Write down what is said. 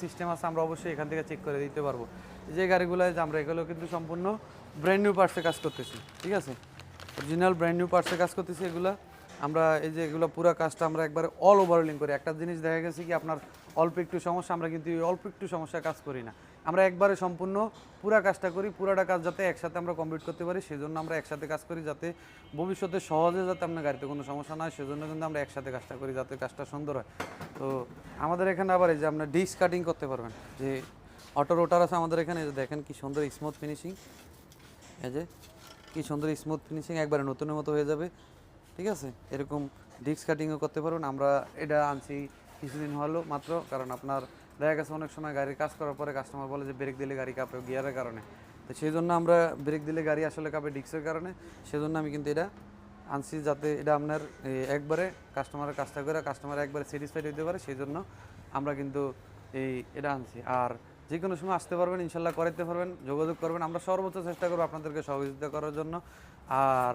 System আছে আমরা অবশ্যই এখান থেকে চেক করে দিতে পারবো। যে গাড়িগুলো যে আমরা এগুলো কিন্তু সম্পূর্ণ ব্র্যান্ড নিউ পার্টসে কাজ করতেছি, ঠিক আছে, অরিজিনাল ব্র্যান্ড নিউ পার্টসে কাজ করতেছি এগুলো। আমরা এই যে এগুলো পুরো কাজটা আমরা একবারে অল ওভারলিং করি। একটা জিনিস দেখা গেছে কি আপনার অল্প একটু সমস্যা, আমরা কিন্তু এই অল্প একটু সমস্যায় কাজ করি না, আমরা একবারে সম্পূর্ণ পুরা কাজটা করি। পুরাটা কাজ যাতে একসাথে আমরা কমপ্লিট করতে পারি সেজন্য আমরা একসাথে কাজ করি, যাতে ভবিষ্যতে সহজে যাতে আপনার গাড়িতে কোনো সমস্যা না হয় সেজন্য কিন্তু আমরা একসাথে কাজটা করি, যাতে কাজটা সুন্দর হয়। তো আমাদের এখানে আবার এই যে আপনার ডিস্ক কাটিং করতে পারবেন, যে অটো রোটার আছে আমাদের এখানে, এই যে দেখেন কি সুন্দর স্মুথ ফিনিশিং, এই যে কি সুন্দর স্মুথ ফিনিশিং, একবারে নতুনের মতো হয়ে যাবে, ঠিক আছে। এরকম ডিস্ক কাটিংও করতে পারবেন। আমরা এটা আনছি কিছুদিন হলো মাত্র, কারণ আপনার দেখা গেছে অনেক সময় গাড়ির কাজ করার পরে কাস্টমার বলে যে ব্রেক দিলে গাড়ি কাঁপে গিয়ারের কারণে, তো সেই জন্য আমরা ব্রেক দিলে গাড়ি আসলে কাঁপে ডিস্কের কারণে, সেজন্য আমি কিন্তু এটা আনছি, যাতে এটা আপনার একবারে কাস্টমারের কাজটা করে কাস্টমার একবারে স্যাটিসফাইড হতে পারে, সেই জন্য আমরা কিন্তু এটা আনছি। আর যে কোনো সময় আসতে পারবেন, ইনশাল্লাহ করাইতে পারবেন, যোগাযোগ করবেন, আমরা সর্বোচ্চ চেষ্টা করবো আপনাদেরকে সহযোগিতা করার জন্য। আর